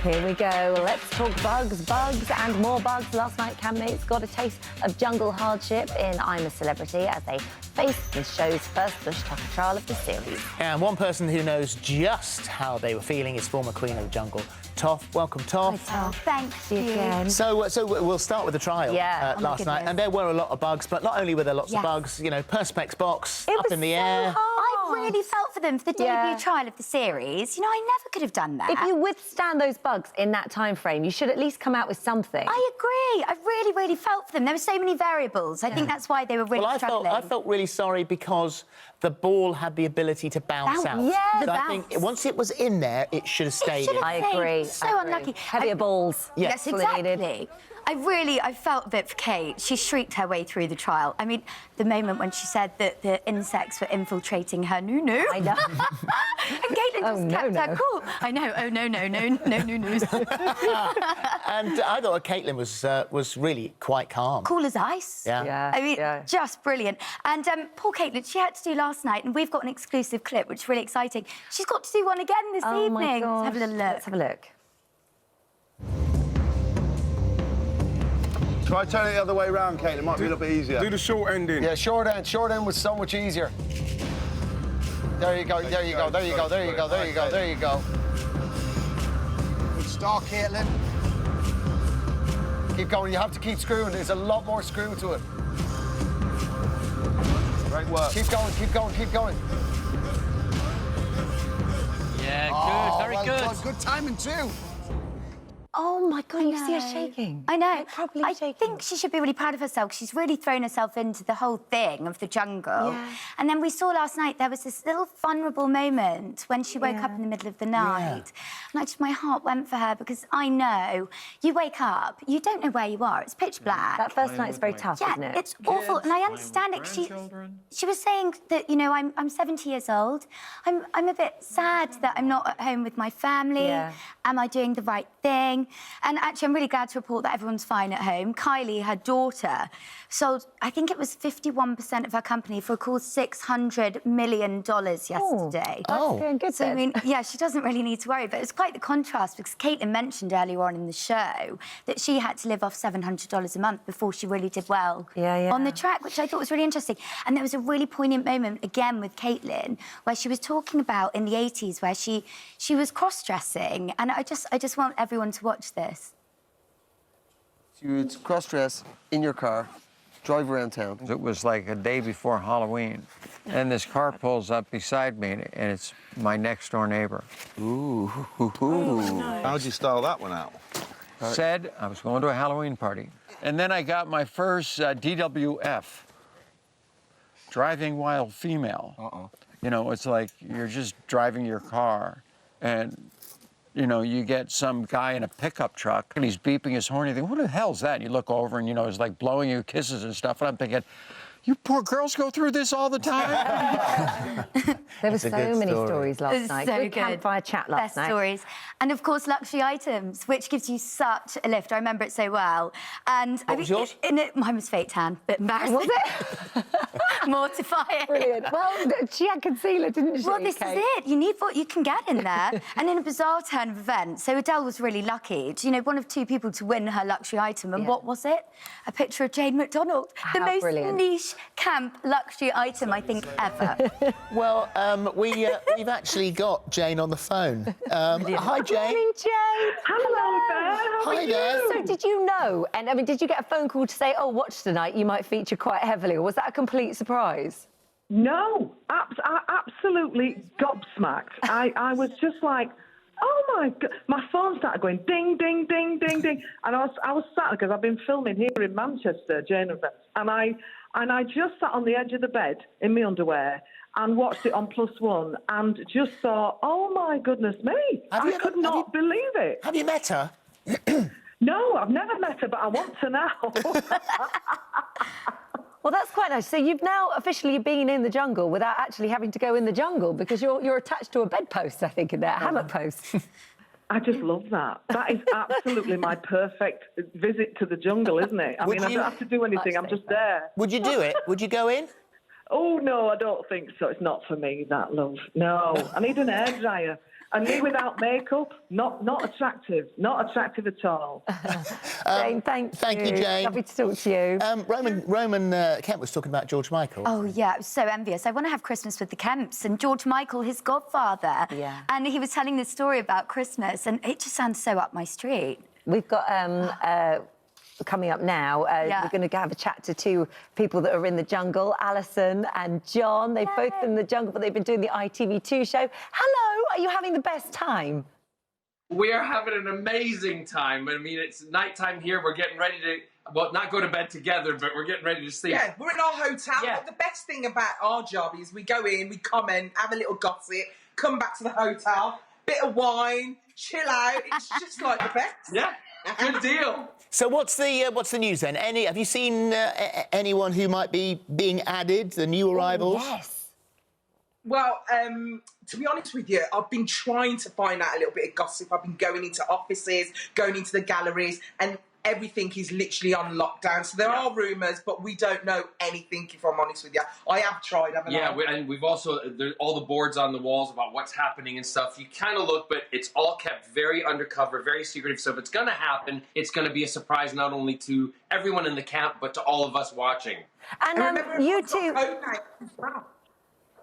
Here we go. Let's talk bugs, and more bugs. Last night, campmates got a taste of jungle hardship in I'm a Celebrity as they faced the show's first Bushtucker Trial of the series. And one person who knows just how they were feeling is former Queen of the Jungle, Toff. Welcome, Toff. Hi, Toff. Thanks you again. So we'll start with the trial last night, and there were a lot of bugs, but not only were there lots of bugs, you know, Perspex box up in the air. I really felt for them for the debut trial of the series. You know, I never could have done that. If you withstand those bugs in that time frame, you should at least come out with something. I agree. I really, really felt for them. There were so many variables. I think that's why they were really struggling. I felt really sorry because the ball had the ability to bounce out. Yeah, so I think once it was in there, it should have stayed in. I agree. So unlucky. Heavier balls. Yes, exactly. I felt a bit for Kate. She shrieked her way through the trial. I mean, the moment when she said that the insects were infiltrating her noo-noo. I know. And Caitlyn just kept her cool. I know. Oh, no noo-noos. And I thought Caitlyn was really quite calm. Cool as ice. Yeah. I mean, just brilliant. And poor Caitlyn, she had to do last night, and we've got an exclusive clip, which is really exciting. She's got to do one again this evening. My gosh. Let's have a little look. Let's have a look. Try turning it the other way around, Caitlyn. It might be a little bit easier. Do the short ending. Yeah, short end. Short end was so much easier. There you go, there you go, there you go, there you go, there you go, there you go. Good start, Caitlyn. Keep going, you have to keep screwing. There's a lot more screw to it. Great work. Keep going, keep going, keep going. Yeah, good, very good. Good timing, too. Oh, my God, you see her shaking. I know. Like, properly I shaking. think she should be really proud of herself. She's really thrown herself into the whole thing of the jungle. Yeah. And then we saw last night there was this little vulnerable moment when she woke up in the middle of the night. And my heart went for her because I know you wake up, you don't know where you are. It's pitch black. That first night's very tough, isn't it? It's awful, and I understand it. She was saying that, you know, I'm 70 years old. I'm a bit sad that I'm not at home with my family. Yeah. Am I doing the right thing? And actually, I'm really glad to report that everyone's fine at home. Kylie, her daughter, sold, I think it was 51% of her company for a cool $600 million yesterday. Oh, doing good. So, I mean, yeah, she doesn't really need to worry. But it's quite the contrast because Caitlyn mentioned earlier on in the show that she had to live off $700 a month before she really did well on the track, which I thought was really interesting. And there was a really poignant moment, again, with Caitlyn, where she was talking about in the 80s where she was cross-dressing. And I just want everyone to watch this. You would cross-dress in your car, drive around town. It was like a day before Halloween, and this car pulls up beside me, and it's my next-door neighbor. Ooh. How'd you style that one out? Said I was going to a Halloween party. And then I got my first DWF, driving while female. You know, it's like you're just driving your car, and you know, you get some guy in a pickup truck and he's beeping his horn. You think, what the hell's that? And you look over and, you know, he's like blowing you kisses and stuff. And I'm thinking, you poor girls go through this all the time? There were so many stories last night. So good campfire chat last night. Best stories. And, of course, luxury items, which gives you such a lift. I remember it so well. And what was yours? Mine was fake tan, bit embarrassing. Was it? Mortifying. Brilliant. Well, she had concealer, didn't she? Well, this is it. You need what you can get in there. And in a bizarre turn of events, so Adele was really lucky. You know, one of two people to win her luxury item. And what was it? A picture of Jane McDonald. The most niche camp luxury item, I think, ever. Well, we've actually got Jane on the phone. Hi, Jane. Good morning, Jane. Hello there. Hi there. So did you know, and I mean, did you get a phone call to say, oh, watch tonight, you might feature quite heavily, or was that a complete surprise? No, absolutely gobsmacked. I was just like, oh my God. My phone started going ding, ding, ding, ding, ding. And I was sat because I've been filming here in Manchester, Jane events, and I just sat on the edge of the bed in my underwear and watched it on +1 and just thought, oh my goodness me, I could not believe it. Have you met her? No, I've never met her, but I want to now. Well, that's quite nice. So you've now officially been in the jungle without actually having to go in the jungle because you're attached to a bedpost, I think, in there, a hammock post. I just love that. That is absolutely my perfect visit to the jungle, isn't it? I mean, I don't have to do anything. I'm just there. Would you do it? Would you go in? Oh, no, I don't think so. It's not for me, that, love. No, I need an hairdryer. And me without makeup, not attractive. Not attractive at all. Jane, thank you, Jane. Lovely to talk to you. Roman Kemp was talking about George Michael. Oh, yeah, I was so envious. I want to have Christmas with the Kemps and George Michael, his godfather. Yeah. And he was telling this story about Christmas, and it just sounds so up my street. We've got coming up now, we're going to have a chat to two people that are in the jungle, Alison and John. They've both been in the jungle, but they've been doing the ITV2 show. Hello, are you having the best time? We are having an amazing time. I mean, it's nighttime here. We're getting ready to, well, not go to bed together, but we're getting ready to sleep. Yeah, we're in our hotel. Yeah. But the best thing about our job is we go in, we comment, have a little gossip, come back to the hotel, bit of wine, chill out. It's just like the best. Yeah, good deal. So what's the news then? Have you seen anyone who might be being added, the new arrivals? Yes. Well, to be honest with you, I've been trying to find out a little bit of gossip. I've been going into offices, going into the galleries, and everything is literally on lockdown. So there are rumours, but we don't know anything, if I'm honest with you. I have tried, haven't I? Yeah, and we've also, all the boards on the walls about what's happening and stuff. You kind of look, but it's all kept very undercover, very secretive. So if it's going to happen, it's going to be a surprise not only to everyone in the camp, but to all of us watching. And you two...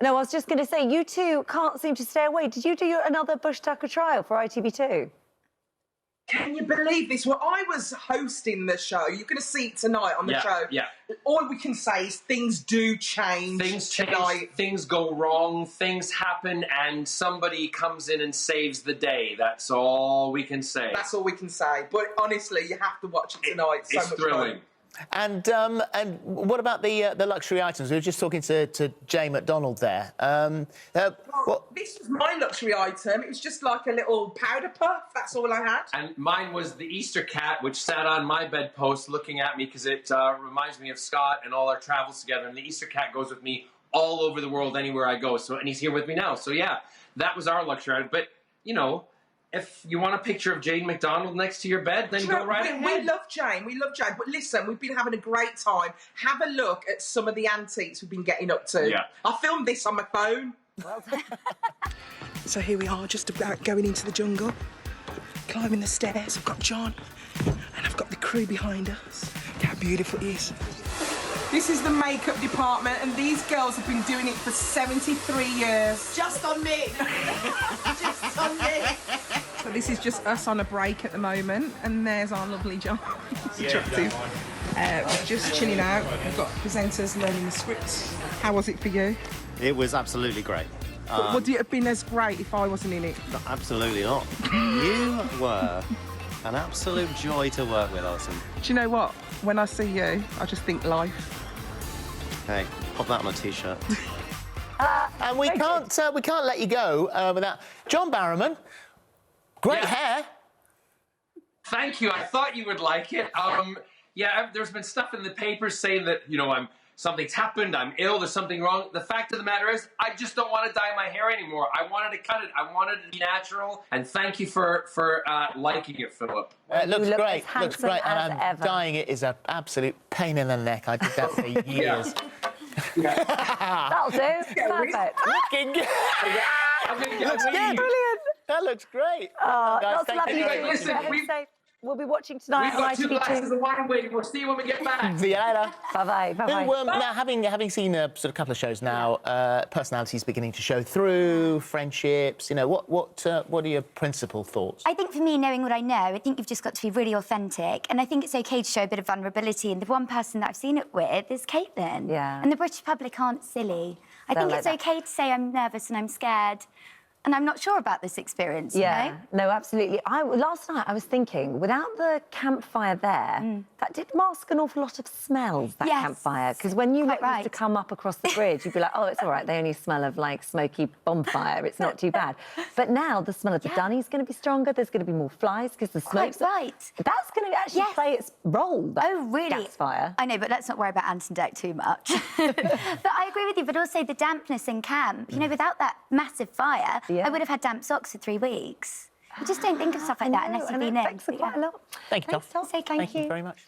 No, I was just going to say, you two can't seem to stay away. Did you do another Bushtucker Trial for ITV2? Can you believe this? Well, I was hosting the show. You're going to see it tonight on the show. Yeah. All we can say is things do change. Things change, things go wrong, things happen, and somebody comes in and saves the day. That's all we can say. That's all we can say. But honestly, you have to watch it tonight. It's so much thrilling. Fun. And what about the luxury items? We were just talking to Jane McDonald there. This was my luxury item. It was just like a little powder puff. That's all I had. And mine was the Easter cat, which sat on my bedpost looking at me because it reminds me of Scott and all our travels together. And the Easter cat goes with me all over the world, anywhere I go. So, and he's here with me now. So, yeah, that was our luxury item. But, you know, if you want a picture of Jane McDonald next to your bed, then go right ahead. We love Jane. We love Jane. But listen, we've been having a great time. Have a look at some of the antiques we've been getting up to. Yeah. I filmed this on my phone. Well So here we are, just about going into the jungle. Climbing the stairs. I've got John and I've got the crew behind us. Look how beautiful it is. This is the makeup department, and these girls have been doing it for 73 years. Just on me. Just on me. So this is just us on a break at the moment, and there's our lovely John. He's attractive. We're just chilling out. We've got presenters learning the scripts. How was it for you? It was absolutely great. But would it have been as great if I wasn't in it? No, absolutely not. You were an absolute joy to work with, Alison. Do you know what? When I see you, I just think life. Hey, pop that on a T-shirt. And we can't let you go without John Barrowman. Great hair. Thank you. I thought you would like it. Yeah, there's been stuff in the papers saying that, you know, something's happened, I'm ill, there's something wrong. The fact of the matter is, I just don't want to dye my hair anymore. I wanted to cut it. I wanted it to be natural. And thank you for liking it, Phillip. It looks great. Looks great. And dyeing it is an absolute pain in the neck. I did that for years. That'll do. Perfect. Looking good. Looks good. Brilliant. That looks great. That's lovely. Listen, we'll be watching tonight on ITV2. We've got 2 glasses of wine waiting. We'll see you when we get back. See you later. Bye-bye. Bye-bye. Now, having seen a sort of couple of shows now, personalities beginning to show through, friendships, you know, what are your principal thoughts? I think for me, knowing what I know, I think you've just got to be really authentic. And I think it's OK to show a bit of vulnerability. And the one person that I've seen it with is Caitlyn. Yeah. And the British public aren't silly. I think it's OK to say I'm nervous and I'm scared. And I'm not sure about this experience, you know? No, absolutely. Last night I was thinking, without the campfire there, that did mask an awful lot of smells, that campfire. Because when you used to come up across the bridge, you'd be like, oh, it's all right, they only smell of, like, smoky bonfire, it's not too bad. But now the smell of the dunny's going to be stronger, there's going to be more flies, because the smoke's... That's going to actually play its role, that gas fire. I know, but let's not worry about Anton Deck too much. But I agree with you, but also the dampness in camp, you know, without that massive fire... I would have had damp socks for 3 weeks. You just don't think of stuff like that unless you've been in. Thanks quite a lot. Thank you, Toff. Thank you. Thank you very much.